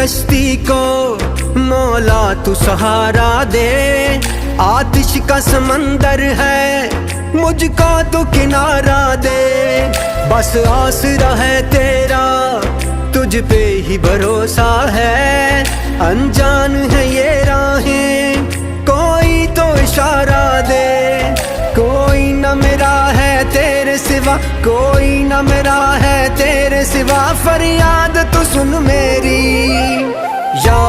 कश्ती को मौला तू सहारा दे। आतिश का समंदर है मुझको तो किनारा दे। बस आसरा है तेरा तुझ पे ही भरोसा है। अनजान है ये राहें कोई तो इशारा दे। कोई न मेरा है तेरे सिवा, कोई न मेरा है तेरे सिवा। फरियाद तो सुन मेरी।